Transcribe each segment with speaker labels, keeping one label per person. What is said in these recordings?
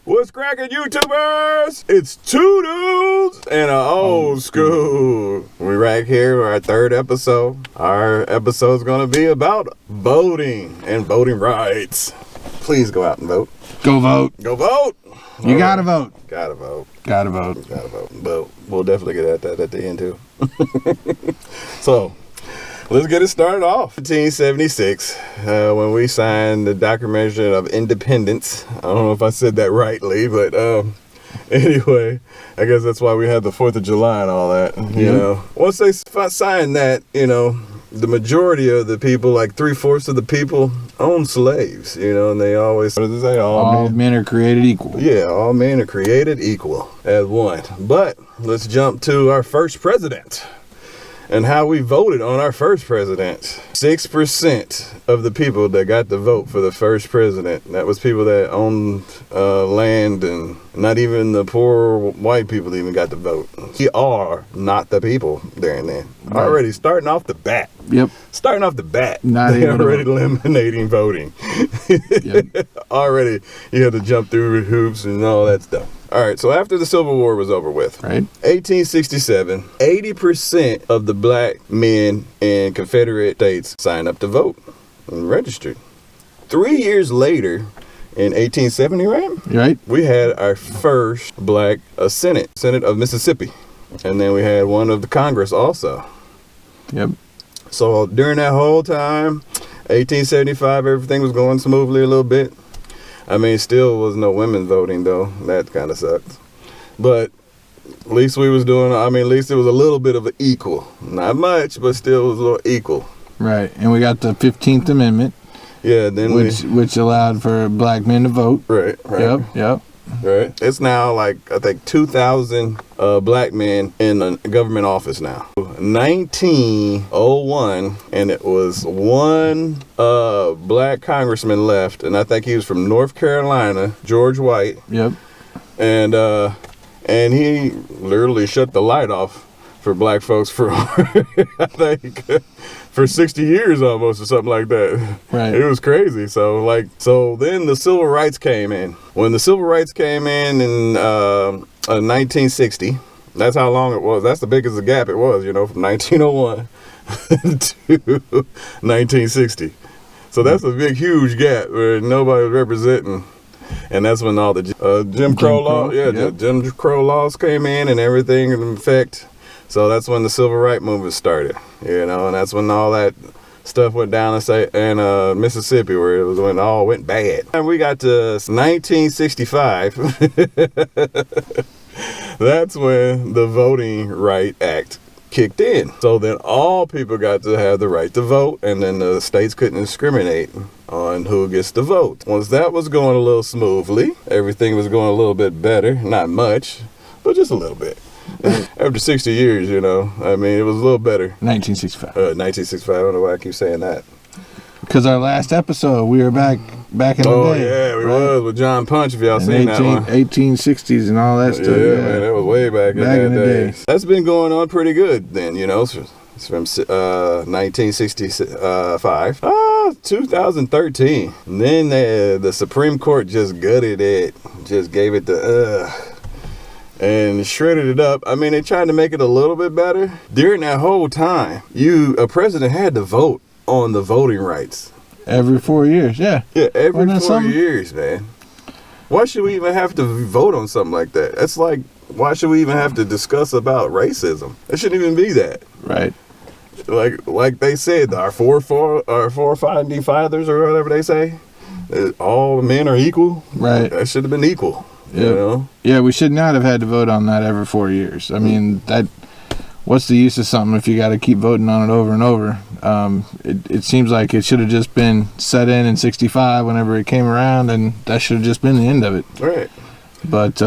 Speaker 1: What's cracking, YouTubers? It's two dudes and an old school. We're right here for our third episode. Our episode's gonna be about voting and voting rights. Please go out and vote.
Speaker 2: Go vote.
Speaker 1: Go vote.
Speaker 2: You gotta vote.
Speaker 1: Gotta vote.
Speaker 2: Gotta vote.
Speaker 1: Gotta vote. But we'll definitely get at that at the end too. So, let's get it started off. 1876, when we signed the Declaration of Independence. I don't know if I said that rightly, but anyway, I guess that's why we had the 4th of July and all that. You know, once they signed that, you know, the majority of the people, like 3/4 of the people, own slaves. You know, and they always, what do they say?
Speaker 2: All men are created equal.
Speaker 1: Yeah, all men are created equal as one. But let's jump to our first president. And how we voted on our first president. 6% of the people that got to vote for the first president, that was people that owned land, and not even the poor white people even got to vote. We are not the people there and then. Right. Already starting off the bat.
Speaker 2: Yep.
Speaker 1: Starting off the bat.
Speaker 2: Not
Speaker 1: they
Speaker 2: even
Speaker 1: already eliminating voting. Yep. Already you had to jump through hoops and all that stuff. All right, so after the Civil War was over with,
Speaker 2: right?
Speaker 1: 1867, 80% of the black men in Confederate states signed up to vote and registered. 3 years later, in 1870,
Speaker 2: right,
Speaker 1: we had our first black Senate of Mississippi. And then we had one of the Congress also.
Speaker 2: Yep.
Speaker 1: So during that whole time, 1875, everything was going smoothly a little bit. I mean, still was no women voting, though. That kind of sucked. But at least we was doing, I mean, at least it was a little bit of an equal. Not much, but still was a little equal.
Speaker 2: Right. And we got the 15th Amendment.
Speaker 1: Yeah, then
Speaker 2: which allowed for black men to vote.
Speaker 1: Right.
Speaker 2: Yep.
Speaker 1: Right. It's now like, I think, 2,000 black men in a government office now. 1901, and it was one black congressman left, and I think he was from North Carolina, George White.
Speaker 2: Yep.
Speaker 1: And he literally shut the light off for black folks for, I think, for 60 years almost, or something like that.
Speaker 2: Right.
Speaker 1: It was crazy. So then the civil rights came in. When the civil rights came in 1960, that's how long it was. That's the biggest gap it was, you know, from 1901 to 1960. So that's a big, huge gap where nobody was representing. And that's when all the Jim Crow laws, Jim Crow laws came in and everything in effect. So that's when the civil rights movement started, you know, and that's when all that stuff went down in Mississippi, where it was when it all went bad. And we got to 1965. That's when the Voting Rights Act kicked in. So then all people got to have the right to vote, and then the states couldn't discriminate on who gets to vote. Once that was going a little smoothly, everything was going a little bit better. Not much, but just a little bit. After 60 years, you know, I mean, it was a little better.
Speaker 2: 1965.
Speaker 1: 1965. I don't know why I keep saying that.
Speaker 2: Because our last episode, we were back in the day.
Speaker 1: Oh, yeah, we was with John Punch, if y'all seen that one.
Speaker 2: 1860s and all that stuff.
Speaker 1: Yeah, man, that was way back in the day. That's been going on pretty good then, you know. It's from 1965. 2013. And then the Supreme Court just gutted it. Just gave it the and shredded it up. I mean, they tried to make it a little bit better. During that whole time, a president had to vote on the voting rights.
Speaker 2: Every 4 years, yeah.
Speaker 1: Yeah, every 4 years, man. Why should we even have to vote on something like that? That's like, why should we even have to discuss about racism? It shouldn't even be that.
Speaker 2: Right.
Speaker 1: Like they said, our founding fathers, or whatever they say, all men are equal.
Speaker 2: Right.
Speaker 1: That should have been equal.
Speaker 2: Yep.
Speaker 1: You know?
Speaker 2: Yeah, we should not have had to vote on that every 4 years. I mean, what's the use of something if you got to keep voting on it over and over? It seems like it should have just been set in 65 whenever it came around, and that should have just been the end of it.
Speaker 1: Right.
Speaker 2: But,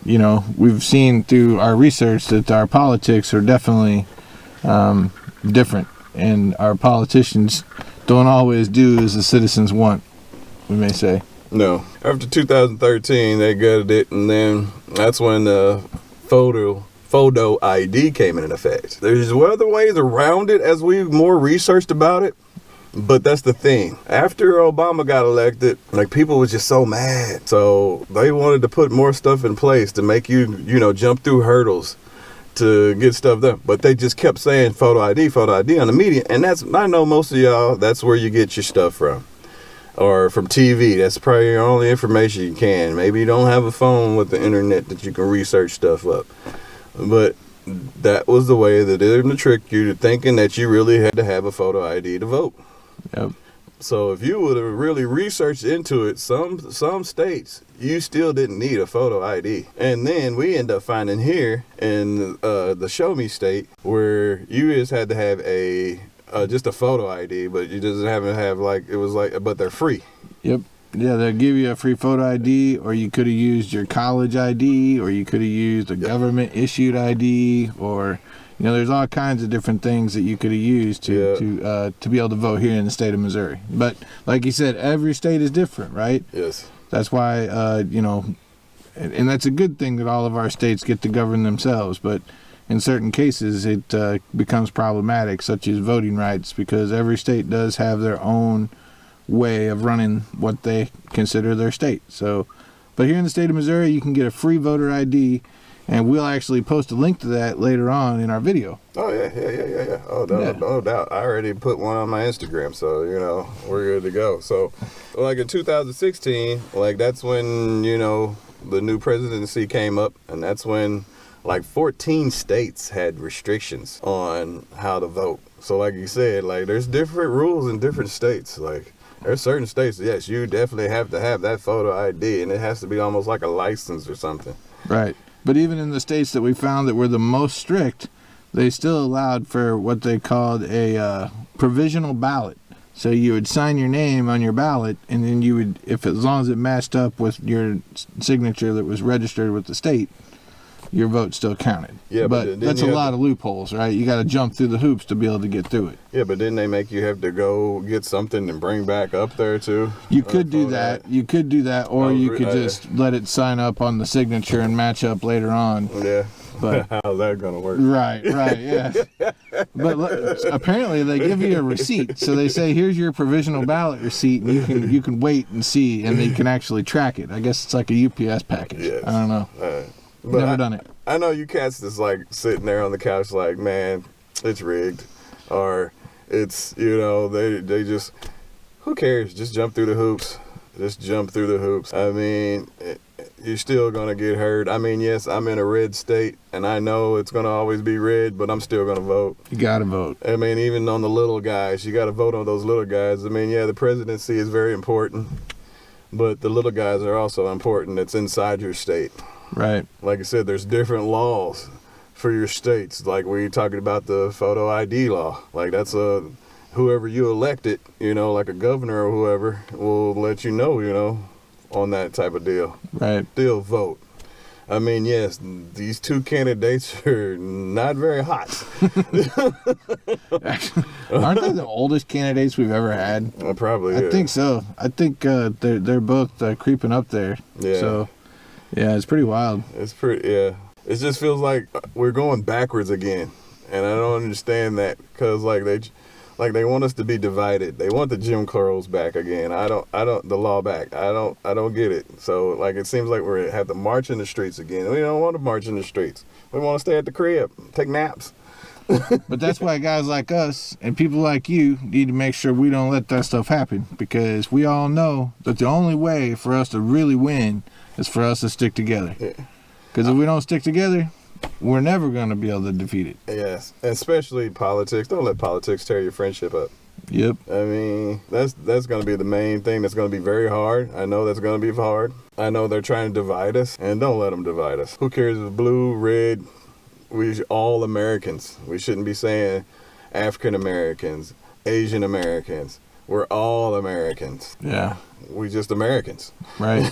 Speaker 2: you know, we've seen through our research that our politics are definitely different, and our politicians don't always do as the citizens want, we may say.
Speaker 1: No. After 2013, they gutted it, and then that's when the photo ID came in effect. There's other ways around it as we more researched about it. But that's the thing. After Obama got elected, like, people was just so mad. So they wanted to put more stuff in place to make you, jump through hurdles to get stuff done. But they just kept saying photo ID on the media. And I know most of y'all, that's where you get your stuff from. Or from TV. That's probably your only information you can. Maybe you don't have a phone with the internet that you can research stuff up. But that was the way that they're going to trick you to thinking that you really had to have a photo ID to vote.
Speaker 2: Yep.
Speaker 1: So if you would have really researched into it, some states, you still didn't need a photo ID. And then we end up finding here in the Show Me state where you just had to have just a photo ID, but you just haven't have but they're free. Yep.
Speaker 2: Yeah, they'll give you a free photo ID, or you could have used your college ID, or you could have used a government-issued ID, or, there's all kinds of different things that you could have used to be able to vote here in the state of Missouri. But like you said, every state is different, right?
Speaker 1: Yes.
Speaker 2: That's why, and that's a good thing that all of our states get to govern themselves, but in certain cases it becomes problematic, such as voting rights, because every state does have their own way of running what they consider their state. So, but here in the state of Missouri, you can get a free voter ID, and we'll actually post a link to that later on in our video.
Speaker 1: Oh yeah. Oh, no doubt. I already put one on my Instagram, so we're good to go. So, like in 2016, like that's when the new presidency came up, and that's when like 14 states had restrictions on how to vote. So, like you said, like there's different rules in different states, like. There's certain states, yes, you definitely have to have that photo ID, and it has to be almost like a license or something.
Speaker 2: Right. But even in the states that we found that were the most strict, they still allowed for what they called a provisional ballot. So you would sign your name on your ballot, and then you would, as long as it matched up with your signature that was registered with the state, your vote still counted. Yeah, but that's a lot of loopholes, right? You got to jump through the hoops to be able to get through it.
Speaker 1: Yeah, but didn't they make you have to go get something and bring back up there too?
Speaker 2: You could do that. You could do that, or you could just let it sign up on the signature and match up later on.
Speaker 1: Yeah.
Speaker 2: But
Speaker 1: how's that gonna work?
Speaker 2: Right, yeah. But apparently they give you a receipt, so they say here's your provisional ballot receipt, and you can wait and see, and they can actually track it. I guess it's like a UPS package. Yes. I don't know.
Speaker 1: But
Speaker 2: never done it.
Speaker 1: I know you cats that's like sitting there on the couch like, man, it's rigged, or it's they just, who cares? Just jump through the hoops. Just jump through the hoops. I mean, you're still gonna get hurt. I mean, yes, I'm in a red state, and I know it's gonna always be red, but I'm still gonna vote.
Speaker 2: You gotta vote.
Speaker 1: I mean, even on the little guys, you gotta vote on those little guys. I mean, yeah, the presidency is very important, but the little guys are also important. It's inside your state.
Speaker 2: Right.
Speaker 1: Like I said, there's different laws for your states. Like we talking about the photo ID law. Like that's whoever you elected, like a governor or whoever will let you know, on that type of deal.
Speaker 2: Right.
Speaker 1: Still vote. I mean, yes, these two candidates are not very hot.
Speaker 2: Actually, aren't they the oldest candidates we've ever had?
Speaker 1: Probably.
Speaker 2: I think so. I think they're both creeping up there.
Speaker 1: Yeah.
Speaker 2: So. Yeah, it's pretty wild.
Speaker 1: Yeah. It just feels like we're going backwards again, and I don't understand that because they want us to be divided. They want the Jim Crows back again. The law back. I don't get it. So it seems like we have to march in the streets again. We don't want to march in the streets. We want to stay at the crib, take naps.
Speaker 2: But that's why guys like us and people like you need to make sure we don't let that stuff happen, because we all know that the only way for us to really win is for us to stick together. Because if we don't stick together, we're never going to be able to defeat it.
Speaker 1: Yes, especially politics. Don't let politics tear your friendship up.
Speaker 2: Yep.
Speaker 1: I mean, that's going to be the main thing that's going to be very hard. I know that's going to be hard. I know they're trying to divide us, and don't let them divide us. Who cares if blue, red? We all Americans. We shouldn't be saying African Americans, Asian Americans. We're all Americans.
Speaker 2: Yeah.
Speaker 1: We just Americans.
Speaker 2: Right.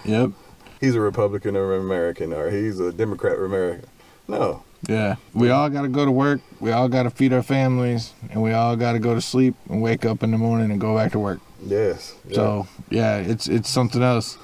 Speaker 2: Yep.
Speaker 1: He's a Republican or American, or he's a Democrat or American. No.
Speaker 2: Yeah. We all got to go to work. We all got to feed our families, and we all got to go to sleep and wake up in the morning and go back to work.
Speaker 1: Yes. Yeah.
Speaker 2: So, yeah, it's something else.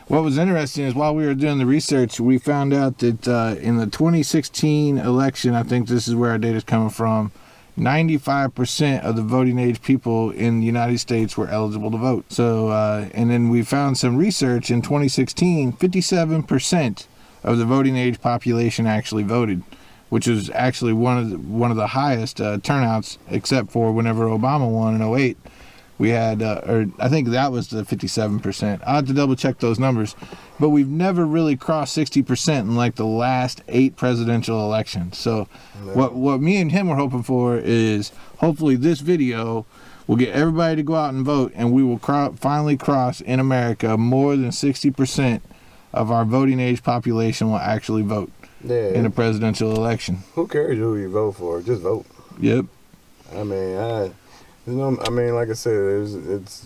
Speaker 2: What was interesting is while we were doing the research, we found out that in the 2016 election, I think this is where our data's coming from, 95% of the voting age people in the United States were eligible to vote. So, and then we found some research in 2016, 57% of the voting age population actually voted, which was actually one of the highest turnouts, except for whenever Obama won in 2008. We had, or I think that was the 57%. I'll have to double check those numbers. But we've never really crossed 60% in like the last 8 presidential elections. So what me and him were hoping for is hopefully this video will get everybody to go out and vote, and we will finally cross in America more than 60% of our voting age population will actually vote in a presidential election.
Speaker 1: Who cares who you vote for? Just vote.
Speaker 2: Yep.
Speaker 1: I mean, like I said, it's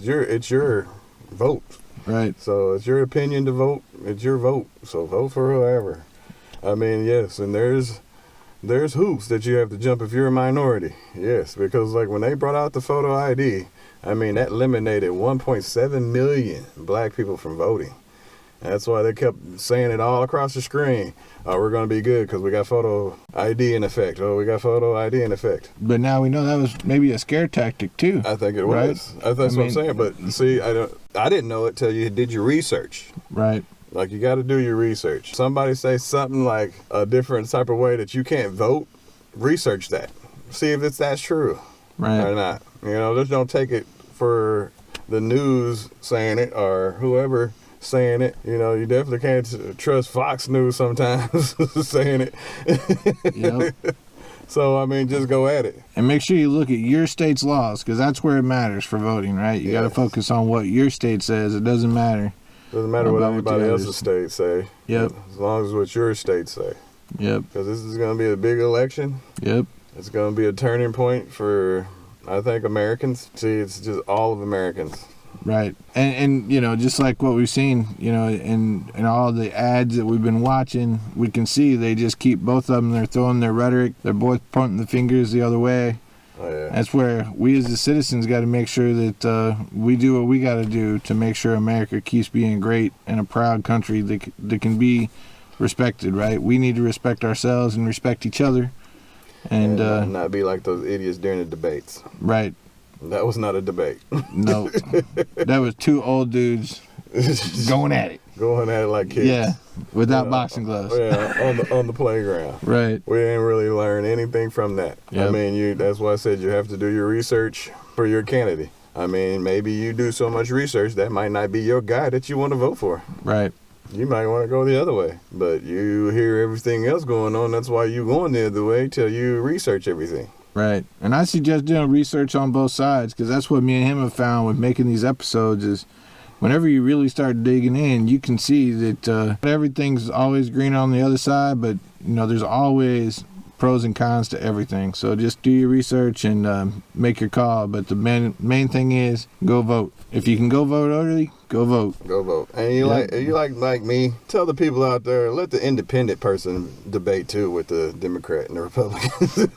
Speaker 1: your vote.
Speaker 2: Right.
Speaker 1: So it's your opinion to vote. It's your vote. So vote for whoever. I mean, yes, and there's hoops that you have to jump if you're a minority. Yes, because like when they brought out the photo ID, I mean, that eliminated 1.7 million black people from voting. That's why they kept saying it all across the screen. Oh, we're going to be good because we got photo ID in effect. Oh, we got photo ID in effect.
Speaker 2: But now we know that was maybe a scare tactic too.
Speaker 1: I think it was. Right? That's what I'm saying. But see, I didn't know it till you did your research.
Speaker 2: Right.
Speaker 1: Like you got to do your research. Somebody say something like a different type of way that you can't vote. Research that. See if that's true.
Speaker 2: Right.
Speaker 1: Or not. You know, just don't take it for the news saying it or whoever saying it. You know, you definitely can't trust Fox News sometimes saying it.
Speaker 2: Yep.
Speaker 1: So, I mean, just go at it.
Speaker 2: And make sure you look at your state's laws, because that's where it matters for voting, right? You got to focus on what your state says. It doesn't matter.
Speaker 1: Doesn't matter what anybody else's state say.
Speaker 2: Yep.
Speaker 1: As long as what your state say.
Speaker 2: Yep.
Speaker 1: Because this is going to be a big election.
Speaker 2: Yep.
Speaker 1: It's going to be a turning point for, I think, Americans. See, it's just all of Americans.
Speaker 2: Right. And you know, just like what we've seen, you know, in all the ads that we've been watching, we can see they just keep both of them. They're throwing their rhetoric. They're both pointing the fingers the other way.
Speaker 1: Oh, yeah.
Speaker 2: That's where we as the citizens got to make sure that we do what we got to do to make sure America keeps being great and a proud country that can be respected, right? We need to respect ourselves and respect each other. And
Speaker 1: not be like those idiots during the debates.
Speaker 2: Right.
Speaker 1: That was not a debate.
Speaker 2: No. That was two old dudes going at it.
Speaker 1: Going at it like kids.
Speaker 2: Yeah, without boxing gloves.
Speaker 1: Yeah, on the playground.
Speaker 2: Right.
Speaker 1: We didn't really learn anything from that. Yep. I mean, that's why I said you have to do your research for your candidate. I mean, maybe you do so much research that might not be your guy that you want to vote for.
Speaker 2: Right.
Speaker 1: You might want to go the other way, but you hear everything else going on. That's why you going the other way till you research everything.
Speaker 2: Right. And I suggest doing research on both sides, because that's what me and him have found with making these episodes is whenever you really start digging in, you can see that everything's always green on the other side, but, you know, there's always pros and cons to everything. So just do your research and make your call. But the main thing is go vote. If you can go vote early, go vote.
Speaker 1: Go vote. And you like me, tell the people out there, let the independent person debate too with the Democrat and the Republicans.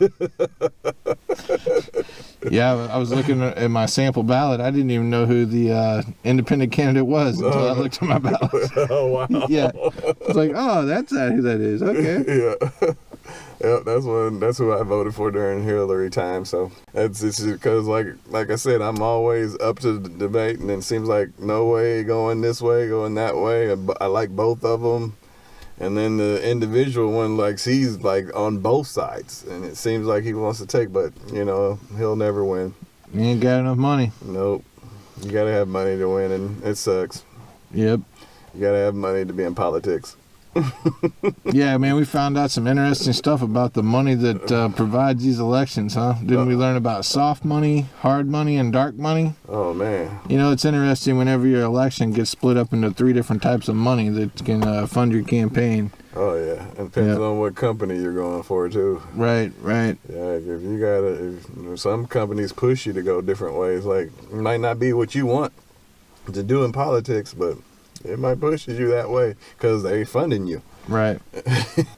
Speaker 2: Yeah, I was looking at my sample ballot. I didn't even know who the independent candidate was until I looked at my ballot.
Speaker 1: Oh, wow.
Speaker 2: Yeah. It's like, oh, that's who that is. Okay.
Speaker 1: Yeah. Yep, that's who I voted for during Hillary time. So it's because like I said, I'm always up to the debate, and it seems like no way going this way, going that way. I like both of them, and then the individual one, like he's like on both sides, and it seems like he wants to take, but you know he'll never win.
Speaker 2: You ain't got enough money.
Speaker 1: Nope, you gotta have money to win, and it sucks.
Speaker 2: Yep,
Speaker 1: you gotta have money to be in politics.
Speaker 2: Yeah, man, we found out some interesting stuff about the money that provides these elections, huh? Didn't we learn about soft money, hard money, and dark money?
Speaker 1: Oh, man.
Speaker 2: You know, it's interesting whenever your election gets split up into 3 different types of money that can fund your campaign.
Speaker 1: Oh, yeah. It depends on what company you're going for, too.
Speaker 2: Right.
Speaker 1: Yeah, if you got some companies push you to go different ways. Like, it might not be what you want to do in politics, but it might push you that way because they funding you.
Speaker 2: Right.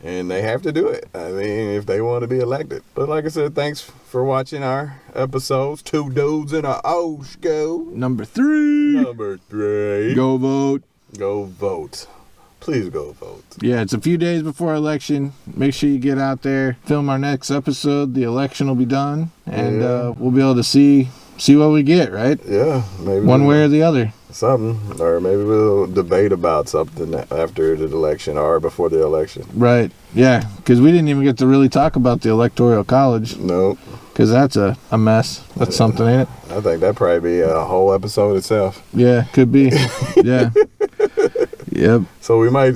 Speaker 1: And they have to do it. I mean, if they want to be elected. But like I said, thanks for watching our episodes. 2 dudes in a Oshko.
Speaker 2: Number 3.
Speaker 1: Number 3.
Speaker 2: Go vote.
Speaker 1: Go vote. please go vote.
Speaker 2: Yeah, it's a few days before election. Make sure you get out there, film our next episode. The election will be done, and we'll be able to see what we get, right?
Speaker 1: Yeah, maybe
Speaker 2: one way or the other.
Speaker 1: Something, or maybe we'll debate about something after the election or before the election.
Speaker 2: Right. Yeah, because we didn't even get to really talk about the Electoral College.
Speaker 1: Nope.
Speaker 2: Because that's a mess. That's something, ain't it?
Speaker 1: I think that'd probably be a whole episode itself.
Speaker 2: Yeah, could be. Yeah. Yep.
Speaker 1: So we might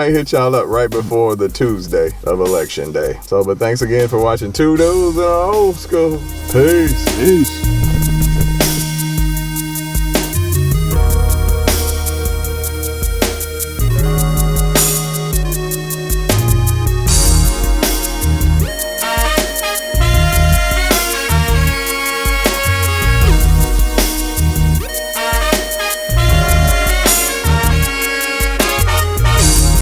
Speaker 1: hit y'all up right before the Tuesday of election day. So, but thanks again for watching Two Dudes in a Old School. Peace.
Speaker 2: Peace.